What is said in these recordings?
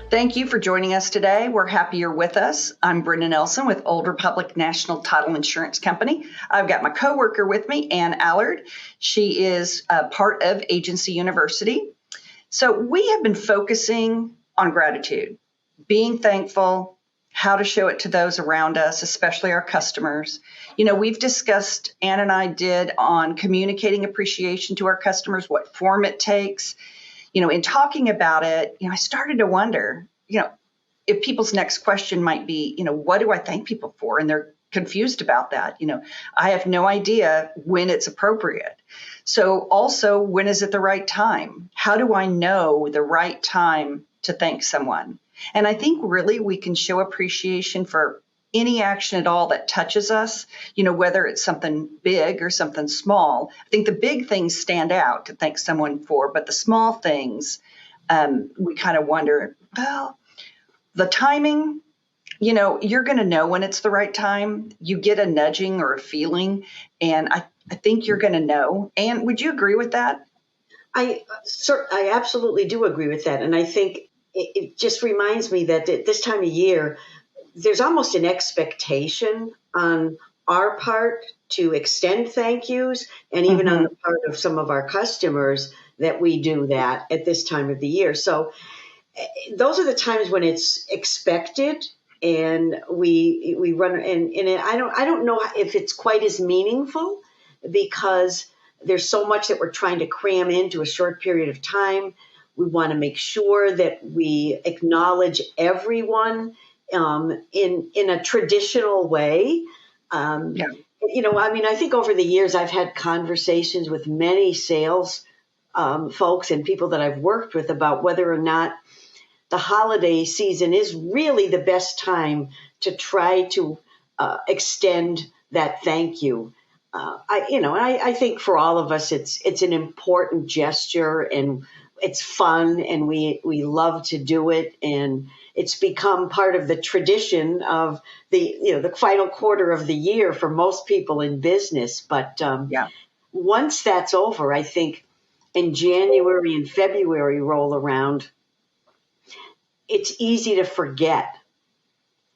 Thank you for joining us today. We're happy you're with us. I'm Brenda Nelson with Old Republic National Title Insurance Company. I've got my coworker with me, Ann Allard. She is a part of Agency University. So we have been focusing on gratitude, being thankful, how to show it to those around us, especially our customers. We've discussed, Ann and I did, on communicating appreciation to our customers, what form it takes. In talking about it, I started to wonder, if people's next question might be, what do I thank people for? And they're confused about that. I have no idea when it's appropriate. So also, when is it the right time? How do I know the right time to thank someone? And I think really we can show appreciation for any action at all that touches us, whether it's something big or something small. I think the big things stand out to thank someone for, but the small things, we kind of wonder, well, the timing, you're going to know when it's the right time. You get a nudging or a feeling, and I think you're going to know. And would you agree with that? I absolutely do agree with that. And I think it just reminds me that at this time of year, there's almost an expectation on our part to extend thank yous, and even on the part of some of our customers that we do that at this time of the year. So those are the times when it's expected, and we run and I don't know if it's quite as meaningful because there's so much that we're trying to cram into a short period of time. We want to make sure that we acknowledge everyone in a traditional way. I think over the years I've had conversations with many sales folks and people that I've worked with about whether or not the holiday season is really the best time to try to extend that thank you. I think for all of us, it's an important gesture, and it's fun, and we love to do it, and it's become part of the tradition of the final quarter of the year for most people in business. But once that's over, I think in January and February roll around, it's easy to forget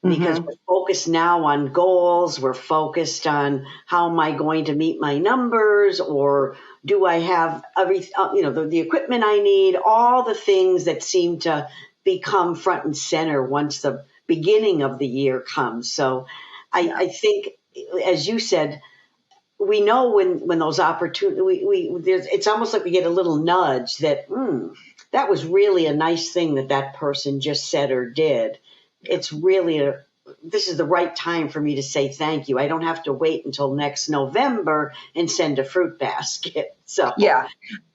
because we're focused now on goals. We're focused on how am I going to meet my numbers, or do I have the equipment I need, all the things that seem to become front and center once the beginning of the year comes. So I think, as you said, we know when those opportunities, it's almost like we get a little nudge that, that was really a nice thing that person just said or did. It's really this is the right time for me to say thank you. I don't have to wait until next November and send a fruit basket. So yeah.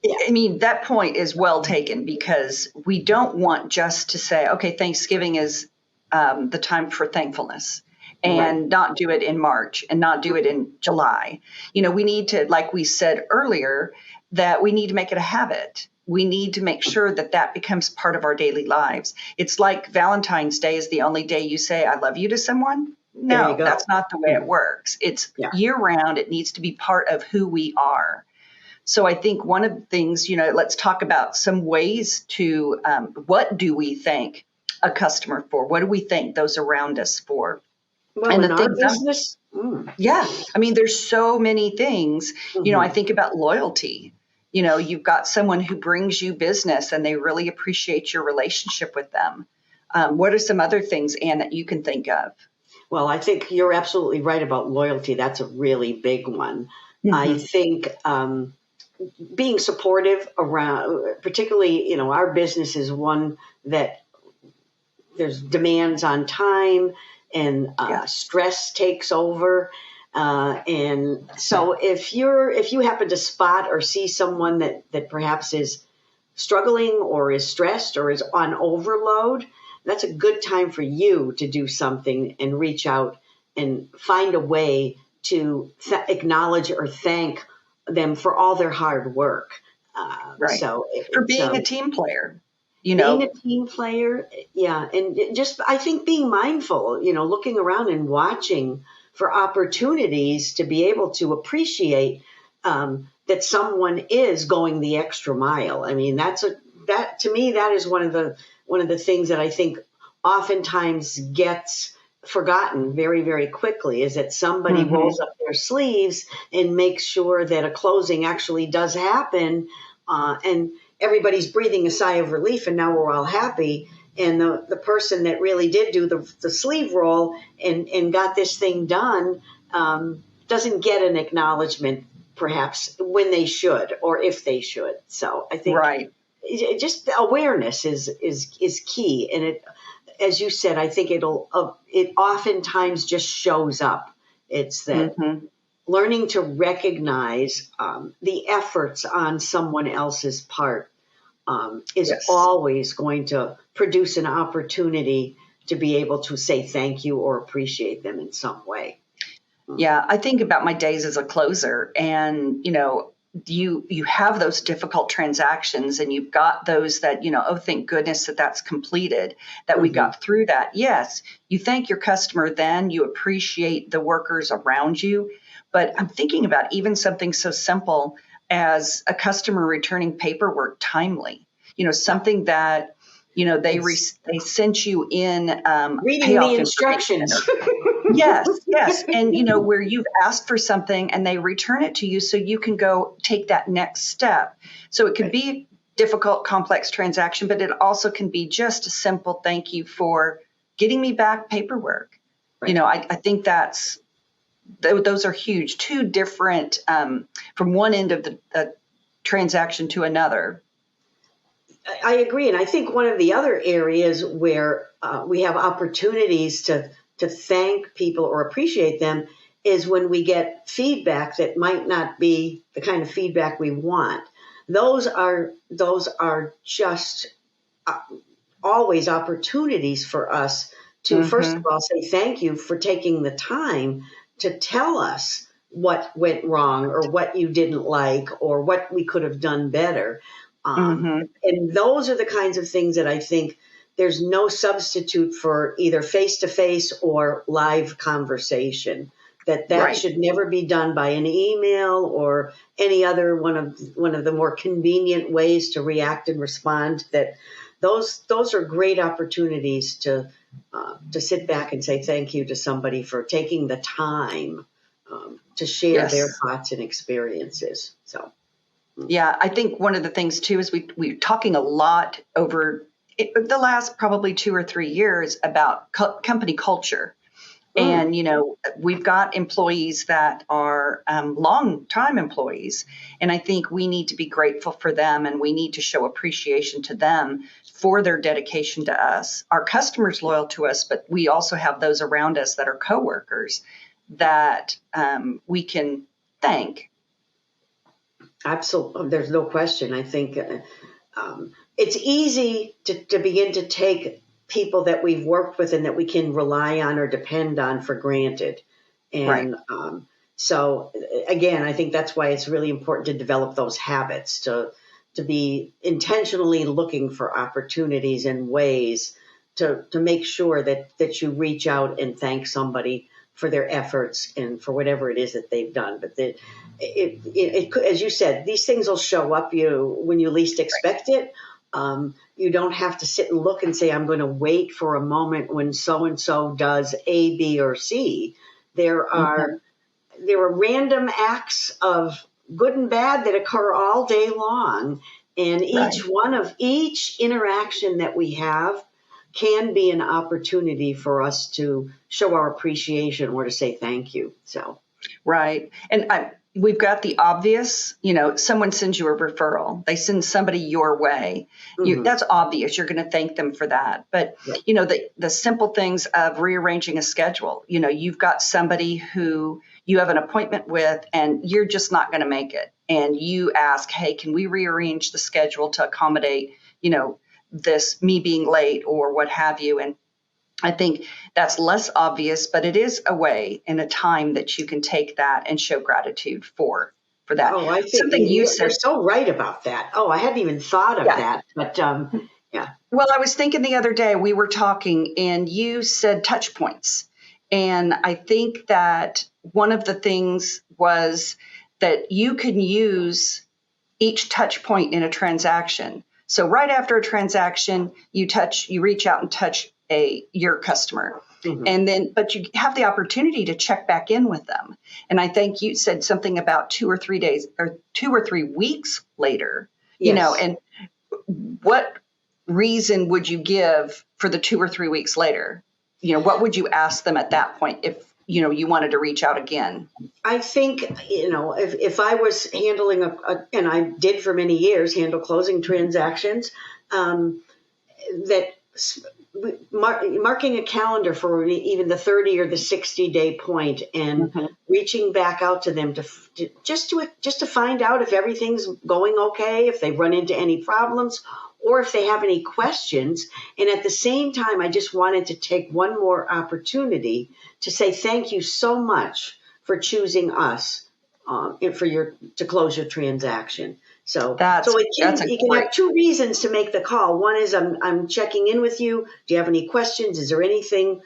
I mean, that point is well taken, because we don't want just to say, okay, Thanksgiving is the time for thankfulness, and not do it in March and not do it in July. We need to, like we said earlier, that we need to make it a habit. We need to make sure that becomes part of our daily lives. It's like Valentine's Day is the only day you say, I love you to someone. No, that's not the way it works. It's year round. It needs to be part of who we are. So I think one of the things, let's talk about some ways to, what do we thank a customer for? What do we thank those around us for? Well, and in our business, I mean, there's so many things. I think about loyalty. You've got someone who brings you business and they really appreciate your relationship with them. What are some other things, Ann, that you can think of? Well, I think you're absolutely right about loyalty. That's a really big one. I think being supportive around, particularly, our business is one that there's demands on time, and stress takes over. And so if you happen to spot or see someone that perhaps is struggling or is stressed or is on overload, that's a good time for you to do something and reach out and find a way to acknowledge or thank them for all their hard work. So for being a team player. Being a team player, and just, I think, being mindful, looking around and watching for opportunities to be able to appreciate that someone is going the extra mile. I mean, that's that to me, that is one of the things that I think oftentimes gets forgotten very, very quickly, is that somebody rolls up their sleeves and makes sure that a closing actually does happen, and everybody's breathing a sigh of relief, and now we're all happy. And the person that really did do the sleeve roll and got this thing done doesn't get an acknowledgement, perhaps, when they should or if they should. So I think Right. just awareness is key. And it, as you said, I think it oftentimes just shows up. It's that learning to recognize the efforts on someone else's part is Yes. always going to produce an opportunity to be able to say thank you or appreciate them in some way. Yeah, I think about my days as a closer, and you have those difficult transactions, and you've got those that oh, thank goodness that that's completed, that we got through that. Yes, you thank your customer, then you appreciate the workers around you. But I'm thinking about even something so simple as a customer returning paperwork timely. Something that they sent you in Reading payoff the information. instructions. Yes, yes. And where you've asked for something and they return it to you so you can go take that next step. So it could be a difficult, complex transaction, but it also can be just a simple thank you for getting me back paperwork. Right. I think those are huge, two different from one end of the transaction to another. I agree. And I think one of the other areas where we have opportunities to thank people or appreciate them is when we get feedback that might not be the kind of feedback we want. Those are just always opportunities for us to, first of all, say thank you for taking the time to tell us what went wrong or what you didn't like or what we could have done better. And those are the kinds of things that I think there's no substitute for either face-to-face or live conversation. That Right. should never be done by an email or any other one of the more convenient ways to react and respond. That those are great opportunities to sit back and say thank you to somebody for taking the time to share their thoughts and experiences. So. Yeah, I think one of the things too is we're talking a lot over the last probably 2 or 3 years about company culture. And, we've got employees that are long-time employees. And I think we need to be grateful for them, and we need to show appreciation to them for their dedication to us. Our customers loyal to us, but we also have those around us that are coworkers that we can thank. Absolutely. There's no question. I think it's easy to begin to take people that we've worked with and that we can rely on or depend on for granted. And so, again, I think that's why it's really important to develop those habits, to be intentionally looking for opportunities and ways to make sure that you reach out and thank somebody for their efforts and for whatever it is that they've done. But as you said, these things will show up when you least expect it. You don't have to sit and look and say, I'm going to wait for a moment when so-and-so does A, B, or C. There are random acts of good and bad that occur all day long. And each interaction that we have can be an opportunity for us to show our appreciation or to say thank you. So, right. And we've got the obvious, someone sends you a referral, they send somebody your way. That's obvious. You're going to thank them for that. But, the simple things of rearranging a schedule, you've got somebody who you have an appointment with and you're just not going to make it. And you ask, hey, can we rearrange the schedule to accommodate, this me being late or what have you. And I think that's less obvious, but it is a way and a time that you can take that and show gratitude for that. Oh, I think something you're so right about that. Oh, I hadn't even thought of that. But yeah. Well, I was thinking the other day we were talking and you said touch points. And I think that one of the things was that you can use each touch point in a transaction So right after a transaction, you reach out and touch your customer. And then, but you have the opportunity to check back in with them. And I think you said something about 2 or 3 days or 2 or 3 weeks later, Yes. and what reason would you give for the 2 or 3 weeks later? What would you ask them at that point if, you wanted to reach out again? I think, if I was handling and I did for many years, handle closing transactions, that marking a calendar for even the 30 or the 60-day point and reaching back out to them just to find out if everything's going okay, if they run into any problems, or if they have any questions. And at the same time, I just wanted to take one more opportunity to say thank you so much for choosing us to close your transaction. So you can have 2 reasons to make the call. One is I'm checking in with you. Do you have any questions? Is there anything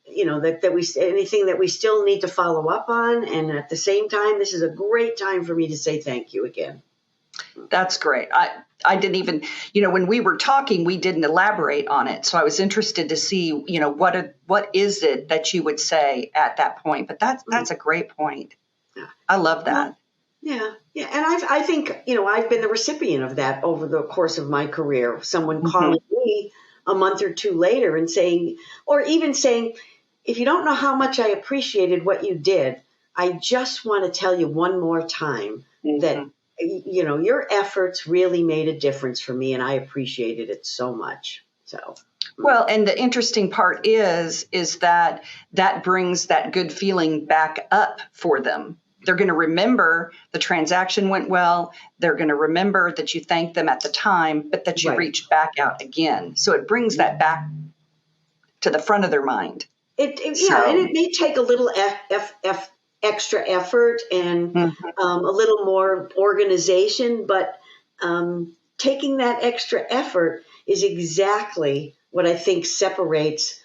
anything that we still need to follow up on? And at the same time, this is a great time for me to say thank you again. That's great. I didn't even, when we were talking, we didn't elaborate on it. So I was interested to see, what is it that you would say at that point? But that's a great point. Yeah. I love that. Yeah. And I think, I've been the recipient of that over the course of my career. Someone calling me a month or 2 later and saying, if you don't know how much I appreciated what you did, I just want to tell you one more time that, your efforts really made a difference for me, and I appreciated it so much. So. Well, and the interesting part is that brings that good feeling back up for them. They're going to remember the transaction went well. They're going to remember that you thanked them at the time, but that you reached back out again. So it brings that back to the front of their mind. And it may take a little extra effort and a little more organization, but taking that extra effort is exactly what I think separates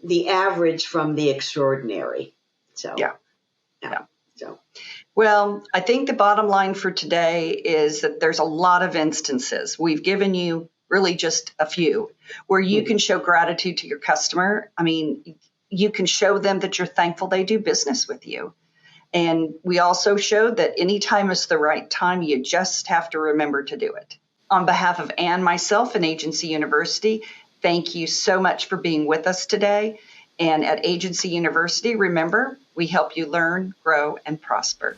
the average from the extraordinary. So, yeah. So, well, I think the bottom line for today is that there's a lot of instances. We've given you really just a few where you can show gratitude to your customer. I mean, you can show them that you're thankful they do business with you. And we also showed that any time is the right time. You just have to remember to do it. On behalf of Ann, myself, and Agency University, thank you so much for being with us today. And at Agency University, remember, we help you learn, grow, and prosper.